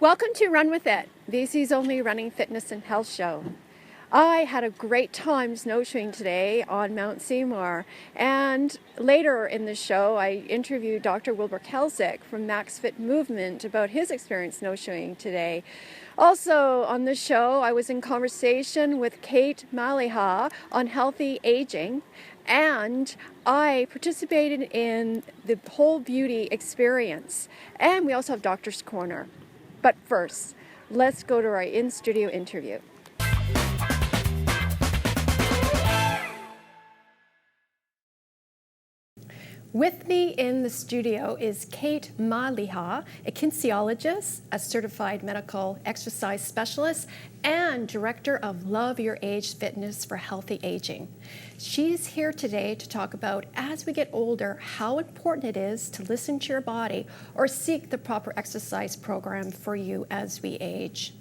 Welcome to Run With It, BC's only running, fitness, and health show. I had a great time snowshoeing today on Mount Seymour, and later in the show I interviewed Dr. Wilbur Kelsick from Max Fit Movement about his experience snowshoeing today. Also on the show I was in conversation with Kate Maliha on healthy aging, and I participated in the Whole Beauty experience, and we also have Doctor's Corner. But first, let's go to our in-studio interview. With me in the studio is Kate Maliha, a kinesiologist, a certified medical exercise specialist, and director of Love Your Age Fitness for Healthy Aging. She's here today to talk about, as we get older, how important it is to listen to your body or seek the proper exercise program for you as we age.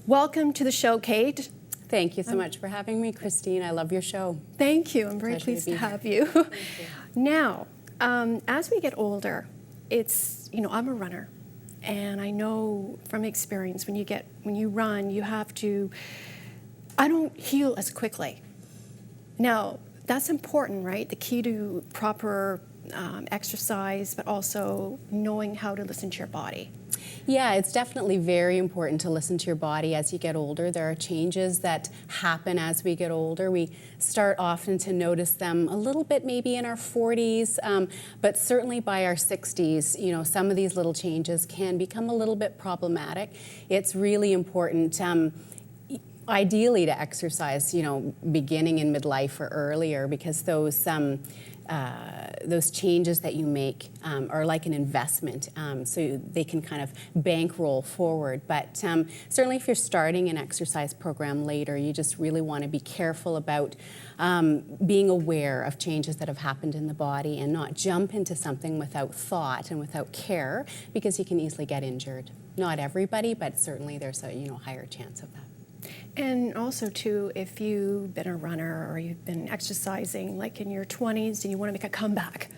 Welcome to the show, Kate. Thank you so much for having me, Christine. I love your show. Thank you. I'm very pleased to have you. Now, as we get older, I'm a runner, and I know from experience when you run, I don't heal as quickly. Now, that's important, right? The key to proper exercise, but also knowing how to listen to your body. Yeah, it's definitely very important to listen to your body as you get older. There are changes that happen as we get older. We start often to notice them a little bit maybe in our 40s, but certainly by our 60s, some of these little changes can become a little bit problematic. It's really important ideally to exercise, beginning in midlife or earlier, because those changes that you make are like an investment, so they can kind of bankroll forward. But certainly if you're starting an exercise program later, you just really want to be careful about being aware of changes that have happened in the body and not jump into something without thought and without care, because you can easily get injured. Not everybody, but certainly there's a higher chance of that. And also, too, if you've been a runner or you've been exercising like in your 20s and you want to make a comeback,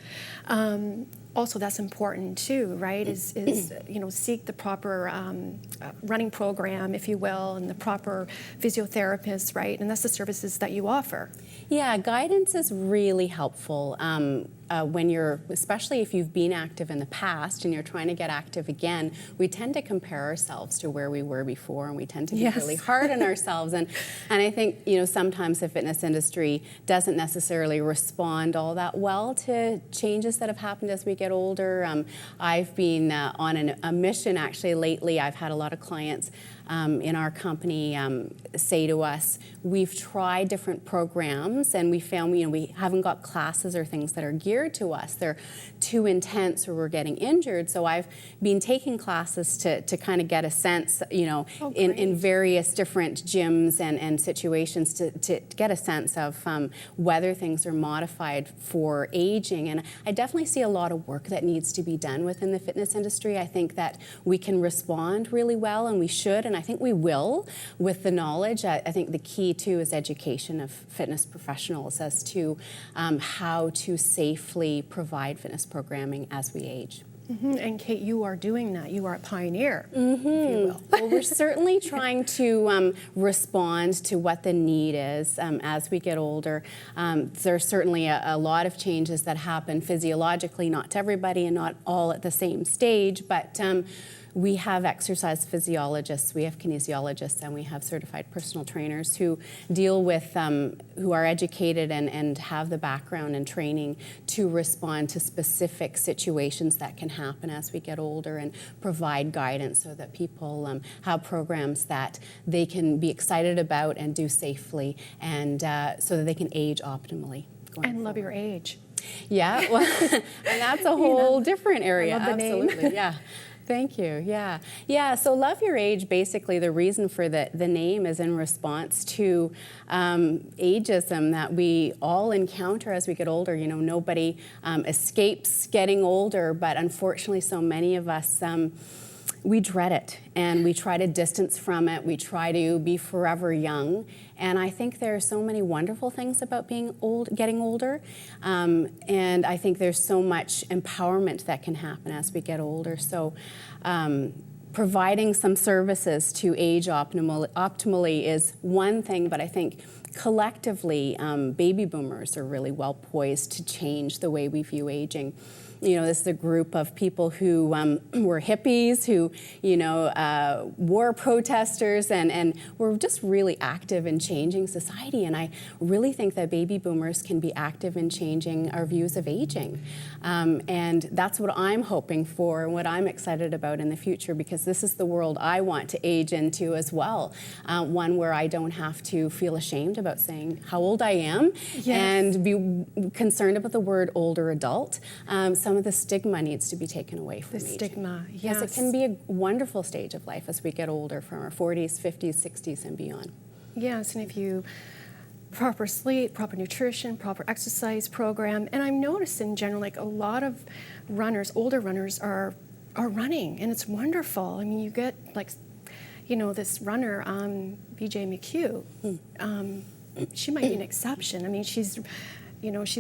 also that's important too, right? Is seek the proper running program, if you will, and the proper physiotherapist, right? And that's the services that you offer. Yeah, guidance is really helpful especially if you've been active in the past and you're trying to get active again. We tend to compare ourselves to where we were before, and we tend to be really hard on ourselves. And I think sometimes the fitness industry doesn't necessarily respond all that well to changes that have happened as we get older. I've been on a mission actually lately. I've had a lot of clients in our company say to us, we've tried different programs and we found we haven't got classes or things that are geared to us. They're too intense or we're getting injured. So I've been taking classes to kind of get a sense, in various different gyms and situations to get a sense of whether things are modified for aging. And I definitely see a lot of work that needs to be done within the fitness industry. I think that we can respond really well, and we should, and I think we will with the knowledge. I think the key too is education of fitness professionals as to how to safely provide fitness programming as we age. Mm-hmm. And Kate, you are doing that. You are a pioneer, if you will. Well, we're certainly trying to respond to what the need is as we get older. There's certainly a lot of changes that happen physiologically, not to everybody and not all at the same stage, but we have exercise physiologists, we have kinesiologists, and we have certified personal trainers who deal with, who are educated and have the background and training to respond to specific situations that can happen as we get older and provide guidance so that people have programs that they can be excited about and do safely, and so that they can age optimally. And love your age. Yeah, well, and that's a whole different area. I love the Absolutely, name. Yeah. Thank you. Yeah. So Love Your Age, basically the reason for the name is in response to ageism that we all encounter as we get older. Nobody escapes getting older, but unfortunately so many of us we dread it and we try to distance from it. We try to be forever young. And I think there are so many wonderful things about being getting older. And I think there's so much empowerment that can happen as we get older. So providing some services to age optimally is one thing, but I think collectively, baby boomers are really well poised to change the way we view aging. You know, this is a group of people who were hippies, who, war protesters, and were just really active in changing society. And I really think that baby boomers can be active in changing our views of aging. And that's what I'm hoping for and what I'm excited about in the future, because this is the world I want to age into as well. One where I don't have to feel ashamed about saying how old I am, yes, and be concerned about the word older adult. Some of the stigma needs to be taken away from aging. The stigma, yes. It can be a wonderful stage of life as we get older, from our 40s, 50s, 60s, and beyond. Yes, and if you proper sleep, proper nutrition, proper exercise program, and I've noticed in general, like a lot of runners, older runners are running, and it's wonderful. I mean, you get like, this runner, BJ McHugh. She might be an exception. I mean, she's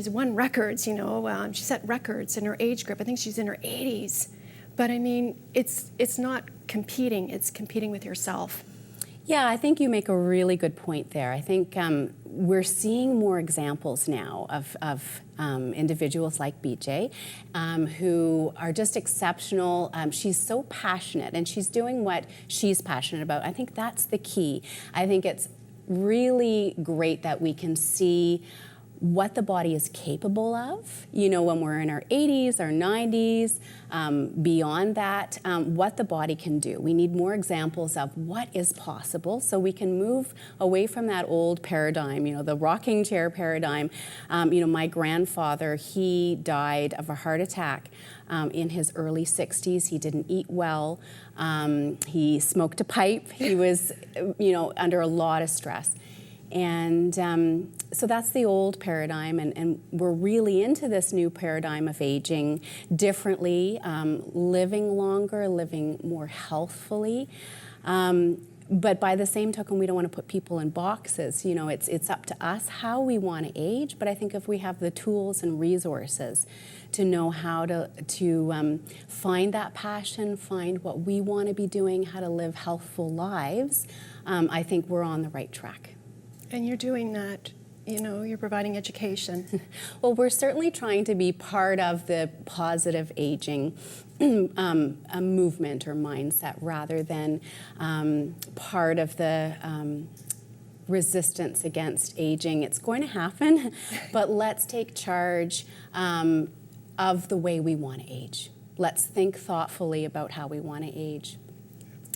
won records, she set records in her age group. I think she's in her 80s. But I mean, it's not competing, it's competing with yourself. Yeah, I think you make a really good point there. I think we're seeing more examples now of individuals like BJ who are just exceptional. She's so passionate, and she's doing what she's passionate about. I think that's the key. I think it's really great that we can see what the body is capable of, when we're in our 80s, our 90s, beyond that, what the body can do. We need more examples of what is possible so we can move away from that old paradigm, the rocking chair paradigm. My grandfather, he died of a heart attack in his early 60s. He didn't eat well. He smoked a pipe. He was, under a lot of stress. And so that's the old paradigm, and we're really into this new paradigm of aging differently, living longer, living more healthfully. But by the same token, we don't want to put people in boxes. It's up to us how we want to age, but I think if we have the tools and resources to know how to find that passion, find what we want to be doing, how to live healthful lives, I think we're on the right track. And you're doing that, you're providing education. Well, we're certainly trying to be part of the positive aging a movement or mindset, rather than part of the resistance against aging. It's going to happen, but let's take charge of the way we want to age. Let's think thoughtfully about how we want to age.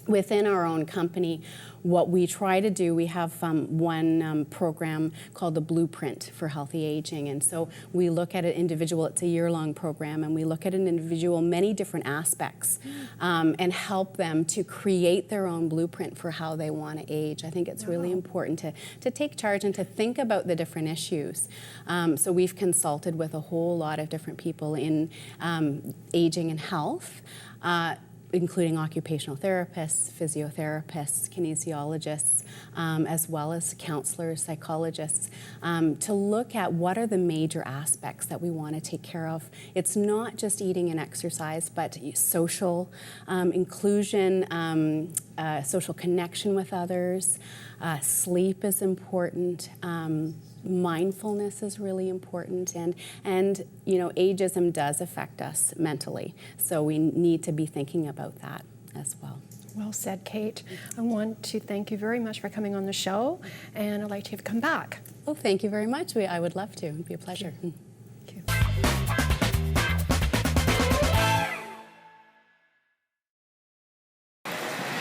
Within our own company, what we try to do, we have one program called the Blueprint for Healthy Aging. And so we look at an individual, it's a year-long program, and we look at an individual, many different aspects, and help them to create their own blueprint for how they want to age. I think it's really important to take charge and to think about the different issues. So we've consulted with a whole lot of different people in aging and health, including occupational therapists, physiotherapists, kinesiologists, as well as counselors, psychologists, to look at what are the major aspects that we want to take care of. It's not just eating and exercise, but social inclusion, social connection with others. Sleep is important. Mindfulness is really important, and ageism does affect us mentally, so we need to be thinking about that as well. Well said, Kate. I want to thank you very much for coming on the show, and I'd like to have you come back. Oh, thank you very much. I would love to. It'd be a pleasure. Thank you.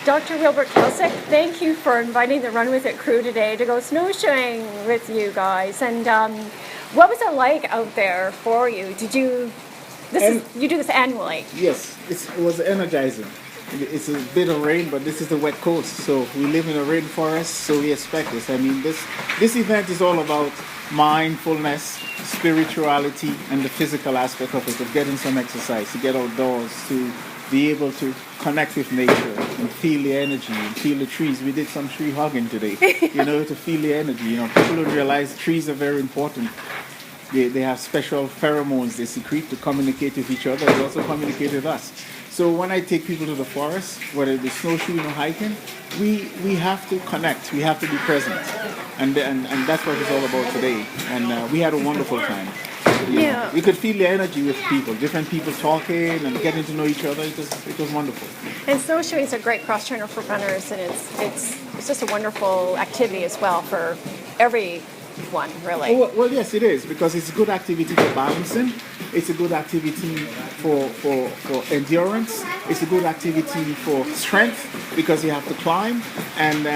Dr. Wilbert Kelsick, thank you for inviting the Run With It crew today to go snowshoeing with you guys. And what was it like out there for you? You do this annually? Yes, it was energizing. It's a bit of rain, but this is the wet coast, so we live in a rainforest, so we expect this. I mean, this event is all about mindfulness, spirituality, and the physical aspect of it, of getting some exercise, to get outdoors, to be able to connect with nature and feel the energy and feel the trees. We did some tree hugging today, to feel the energy. People don't realize trees are very important They have special pheromones they secrete to communicate with each other. They also communicate with us. So when I take people to the forest, whether it's snowshoeing or hiking, we have to connect. We have to be present, and that's what it's all about today. And we had a wonderful time. Yeah. You could feel the energy with people, different people talking and getting to know each other. It was wonderful. And snowshoeing is a great cross trainer for runners, and it's just a wonderful activity as well for everyone, really. Oh, well, yes, it is, because it's a good activity for balancing. It's a good activity for endurance. It's a good activity for strength, because you have to climb. And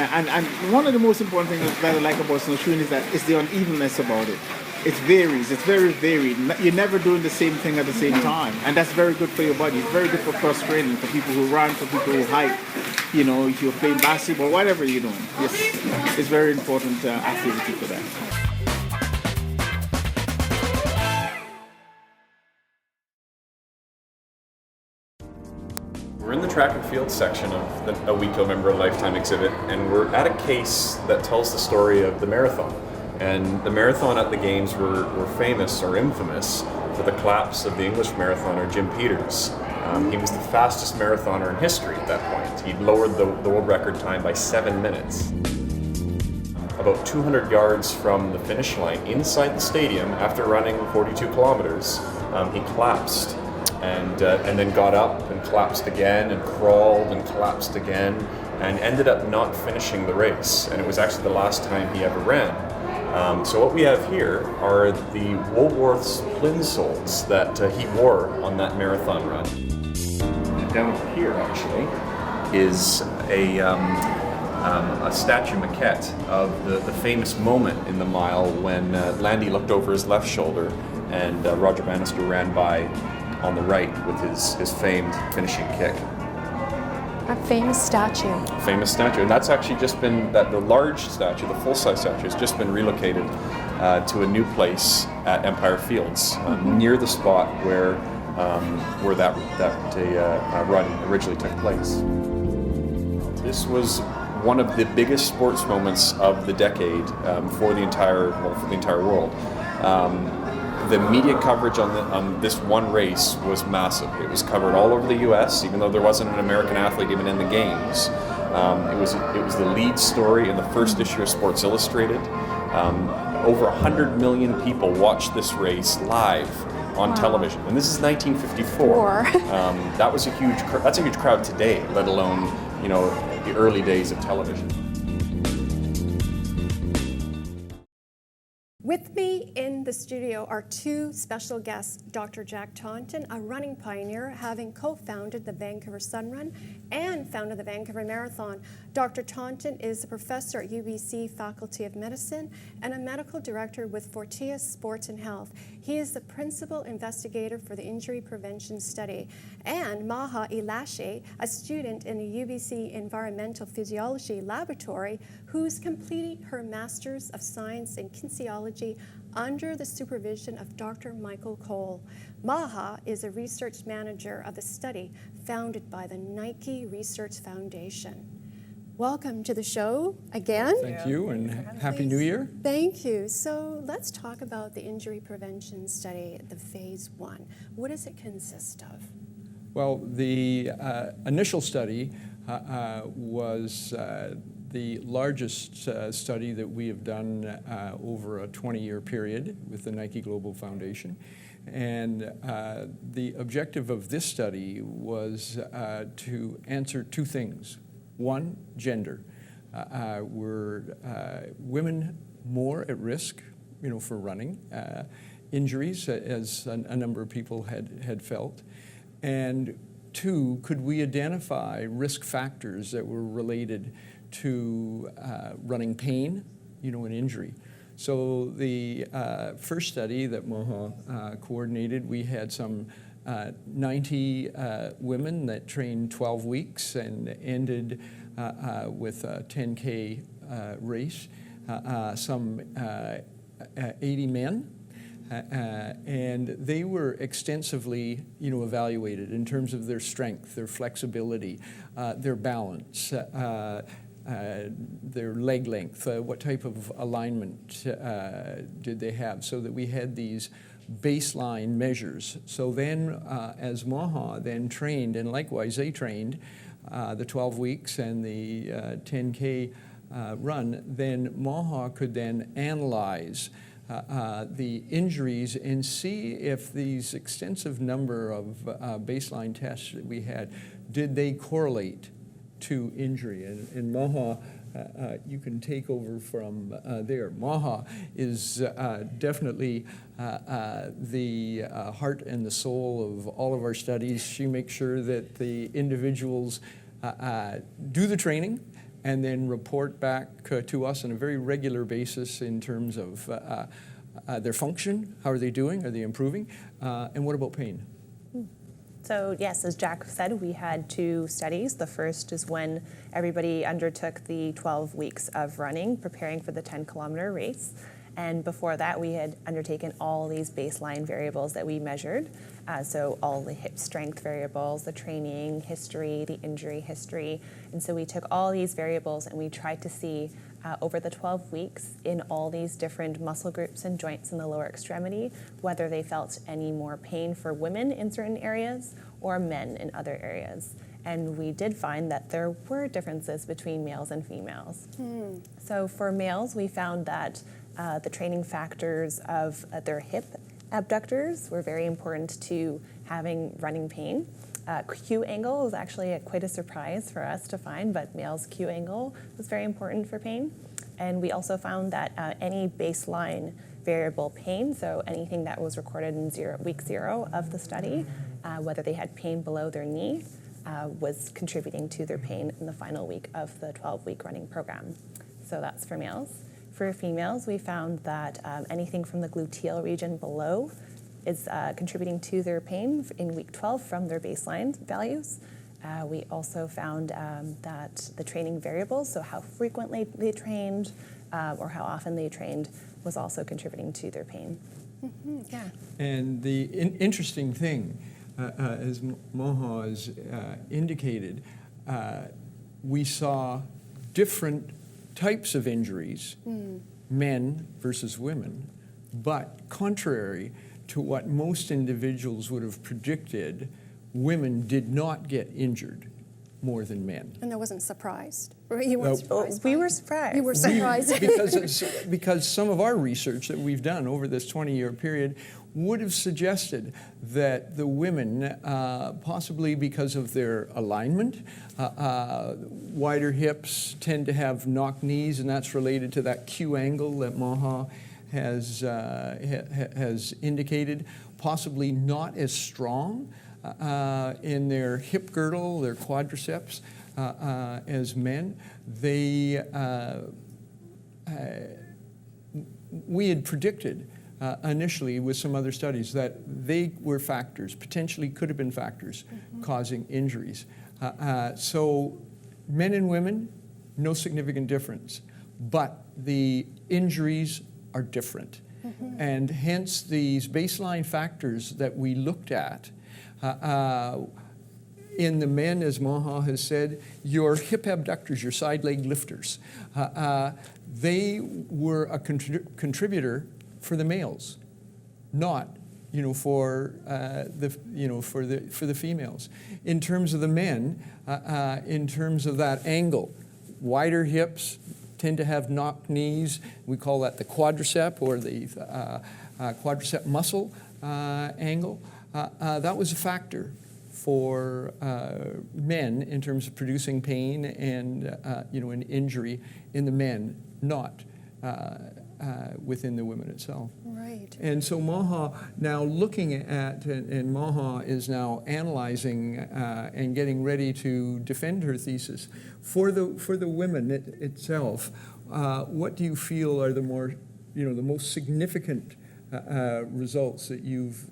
one of the most important things that I like about snowshoeing is that it's the unevenness about it. It varies. It's very varied. You're never doing the same thing at the same time, and that's very good for your body. It's very good for cross training, for people who run, for people who hike. You know, if you're playing basketball, whatever you're doing, yes, it's very important activity for that. We're in the track and field section of the AWICO Member of Lifetime exhibit, and we're at a case that tells the story of the marathon. And the marathon at the games were famous or infamous for the collapse of the English marathoner Jim Peters. He was the fastest marathoner in history at that point. He'd lowered the world record time by 7 minutes. About 200 yards from the finish line, inside the stadium, after running 42 kilometers, he collapsed and then got up and collapsed again and crawled and collapsed again and ended up not finishing the race. And it was actually the last time he ever ran. So what we have here are the Woolworth's plinsolls that he wore on that marathon run. Down here, actually, is a statue maquette of the famous moment in the mile when Landy looked over his left shoulder and Roger Bannister ran by on the right with his famed finishing kick. A famous statue. Famous statue, and that's actually just been the large statue, the full-size statue, has just been relocated to a new place at Empire Fields, near the spot where that run originally took place. This was one of the biggest sports moments of the decade for the entire world. The media coverage on this one race was massive. It was covered all over the U.S., even though there wasn't an American athlete even in the games. It was the lead story in the first issue of Sports Illustrated. Over 100 million people watched this race live on television, and this is 1954. That's a huge crowd today, let alone the early days of television. With me in the studio are two special guests, Dr. Jack Taunton, a running pioneer, having co-founded the Vancouver Sun Run and founded the Vancouver Marathon. Dr. Taunton is a professor at UBC Faculty of Medicine and a medical director with Fortius Sports and Health. He is the principal investigator for the injury prevention study. And Maha Ilashe, a student in the UBC Environmental Physiology Laboratory, who's completing her Master's of Science in Kinesiology under the supervision of Dr. Michael Cole. Maha is a research manager of the study founded by the Nike Research Foundation. Welcome to the show again. Thank you, and Happy New Year. Thank you. So let's talk about the injury prevention study, the phase 1. What does it consist of? Well, the initial study was the largest study that we have done over a 20-year period with the Nike Global Foundation. And the objective of this study was to answer two things. One, gender. Were women more at risk, for running injuries, as a number of people had felt? And two, could we identify risk factors that were related to running pain, and injury? So the first study that Maha coordinated, we had some 90 women that trained 12 weeks and ended with a 10K race, some 80 men. And they were extensively, evaluated in terms of their strength, their flexibility, their balance, their leg length, what type of alignment did they have, so that we had these baseline measures. So then as Maha then trained, and likewise they trained the 12 weeks and the 10K run, then Maha could then analyze the injuries and see if these extensive number of baseline tests that we had, did they correlate to injury. And Maha, you can take over from there. Maha is definitely the heart and the soul of all of our studies. She makes sure that the individuals do the training and then report back to us on a very regular basis in terms of their function. How are they doing? Are they improving? And what about pain? So yes, as Jack said, we had 2 studies. The first is when everybody undertook the 12 weeks of running, preparing for the 10-kilometer race. And before that, we had undertaken all these baseline variables that we measured. So all the hip strength variables, the training history, the injury history. And so we took all these variables and we tried to see over the 12 weeks in all these different muscle groups and joints in the lower extremity, whether they felt any more pain for women in certain areas or men in other areas. And we did find that there were differences between males and females. So for males, we found that the training factors of their hip abductors were very important to having running pain. Q angle was actually quite a surprise for us to find, but males' Q angle was very important for pain. And we also found that any baseline variable pain, so anything that was recorded in week 0 of the study, whether they had pain below their knee, was contributing to their pain in the final week of the 12-week running program. So that's for males. For females, we found that anything from the gluteal region below is contributing to their pain in week 12 from their baseline values. We also found that the training variables, so how frequently they trained or how often they trained, was also contributing to their pain. Yeah. And the interesting thing, as Maha has indicated, we saw different types of injuries, men versus women, but contrary to what most individuals would have predicted, women did not get injured more than men. And I wasn't surprised. You weren't surprised. We were surprised. You were surprised. Because some of our research that we've done over this 20-year period would have suggested that the women, possibly because of their alignment, wider hips, tend to have knock knees, and that's related to that Q angle that Maha has indicated, possibly not as strong in their hip girdle, their quadriceps, as men. We had predicted initially with some other studies that they were factors, potentially could have been factors causing injuries. So men and women, no significant difference, but the injuries are different. And hence these baseline factors that we looked at in the men, as Maha has said, your hip abductors, your side leg lifters, they were a contributor for the males, not for the females. In terms of the men, in terms of that angle, wider hips tend to have knock knees. We call that the quadricep or the quadricep muscle angle. That was a factor for men in terms of producing pain and an injury in the men, not within the women itself. Right. And so Maha now looking at, and Maha is now analyzing and getting ready to defend her thesis for the women itself. What do you feel are the most significant results that you've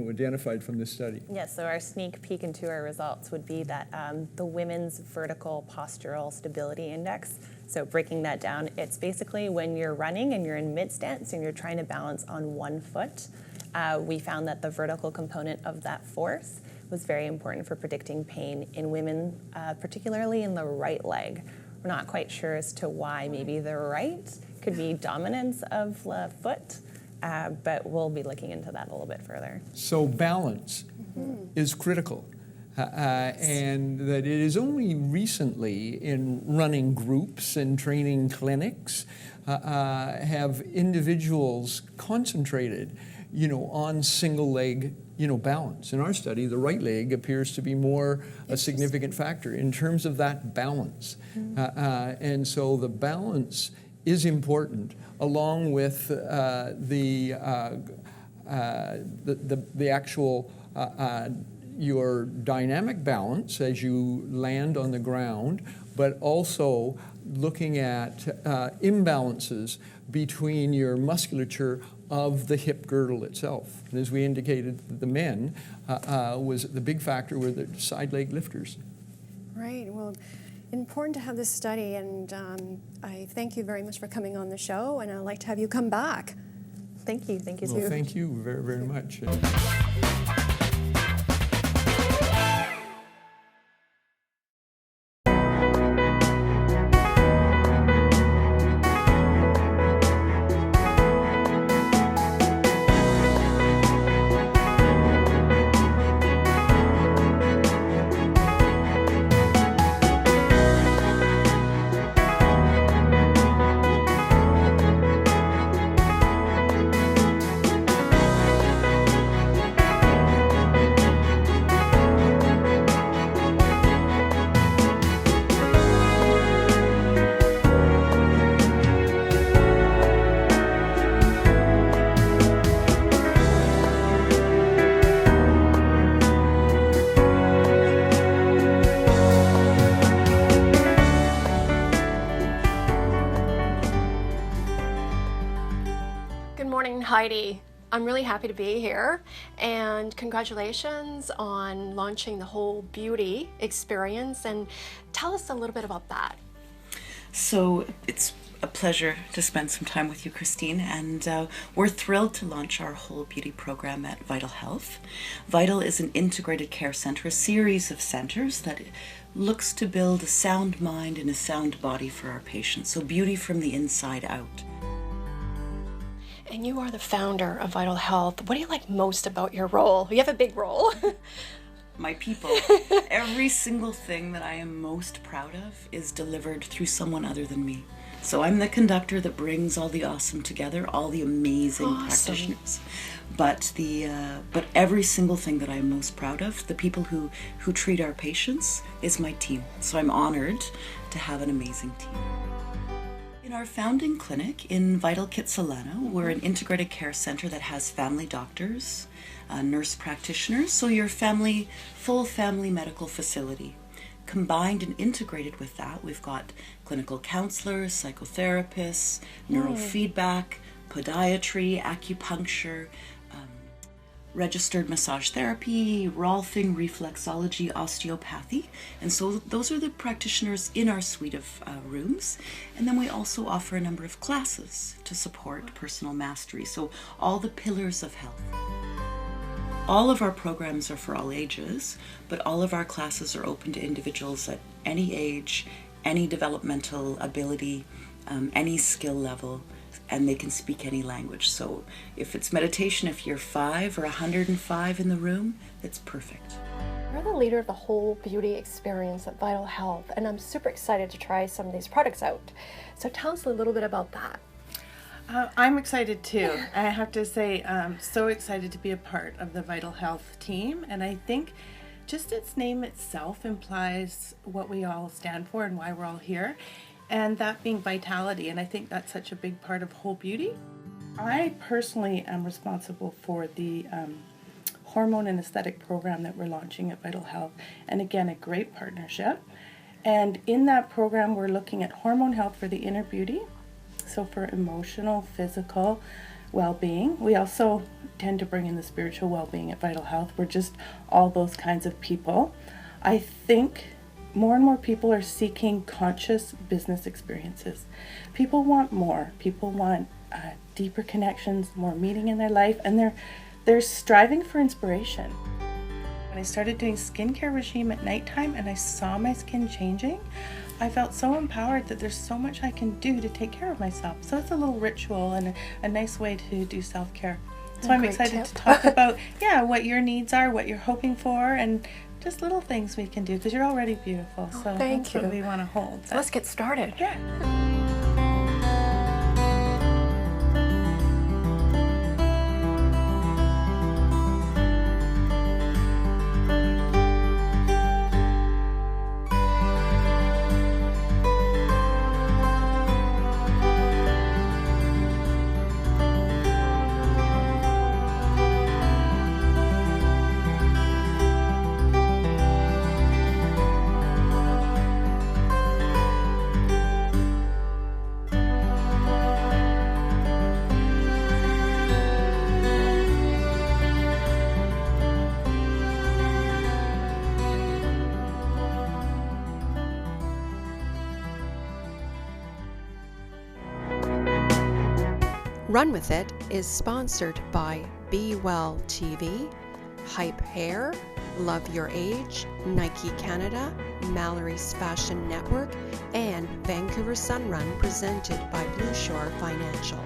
identified from this study? Yes, so our sneak peek into our results would be that the women's vertical postural stability index, so breaking that down, it's basically when you're running and you're in mid-stance and you're trying to balance on one foot. We found that the vertical component of that force was very important for predicting pain in women, particularly in the right leg. We're not quite sure as to why. Maybe they're right. Could be dominance of the foot, but we'll be looking into that a little bit further. So balance is critical. And that it is only recently in running groups and training clinics have individuals concentrated, on single leg, balance. In our study, the right leg appears to be more a significant factor in terms of that balance. And so the balance is important, along with the actual your dynamic balance as you land on the ground, but also looking at imbalances between your musculature of the hip girdle itself. And as we indicated, the men was the big factor were the side leg lifters. Right. Well, important to have this study, and I thank you very much for coming on the show, and I'd like to have you come back. Thank you. Thank you, Well, Sue. thank you very, very much. Heidi, I'm really happy to be here, and congratulations on launching the whole beauty experience, and tell us a little bit about that. So it's a pleasure to spend some time with you, Christine, and we're thrilled to launch our whole beauty program at Vital Health. Vital is an integrated care center, a series of centers that looks to build a sound mind and a sound body for our patients, so beauty from the inside out. And you are the founder of Vital Health. What do you like most about your role? You have a big role. My people. Every single thing that I am most proud of is delivered through someone other than me. So I'm the conductor that brings all the awesome together, all the amazing practitioners. But every single thing that I'm most proud of, the people who treat our patients, is my team. So I'm honored to have an amazing team. In our founding clinic in Vital Kitsilano, we're an integrated care center that has family doctors, nurse practitioners, so your full family medical facility. Combined and integrated with that, we've got clinical counselors, psychotherapists, neurofeedback, podiatry, acupuncture, registered massage therapy, Rolfing, reflexology, osteopathy. And so those are the practitioners in our suite of rooms. And then we also offer a number of classes to support personal mastery. So all the pillars of health. All of our programs are for all ages, but all of our classes are open to individuals at any age, any developmental ability, any skill level, and they can speak any language. So if it's meditation, if you're 5 or 105 in the room, that's perfect. You're the leader of the whole beauty experience at Vital Health, and I'm super excited to try some of these products out. So tell us a little bit about that. I'm excited too. I have to say, I'm so excited to be a part of the Vital Health team, and I think just its name itself implies what we all stand for and why we're all here, and that being vitality, and I think that's such a big part of whole beauty. I personally am responsible for the hormone and aesthetic program that we're launching at Vital Health, and again, a great partnership. And in that program, we're looking at hormone health for the inner beauty, so for emotional, physical well-being. We also tend to bring in the spiritual well-being at Vital Health. We're just all those kinds of people. I think more and more people are seeking conscious business experiences. People want more. People want deeper connections, more meaning in their life, and they're striving for inspiration. When I started doing skincare regime at nighttime and I saw my skin changing, I felt so empowered that there's so much I can do to take care of myself. So it's a little ritual and a nice way to do self-care. So I'm excited to talk about, what your needs are, what you're hoping for, and just little things we can do, because you're already beautiful. So that's what we want to hold. So let's get started. Yeah. Run With It is sponsored by Be Well TV, Hype Hair, Love Your Age, Nike Canada, Mallory's Fashion Network, and Vancouver Sun Run, presented by Blue Shore Financial.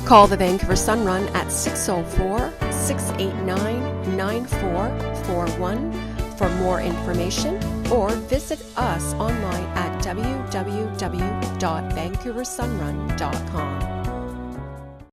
Call the Vancouver Sun Run at 604-689-9441 for more information, or visit us online at www.vancouversunrun.com.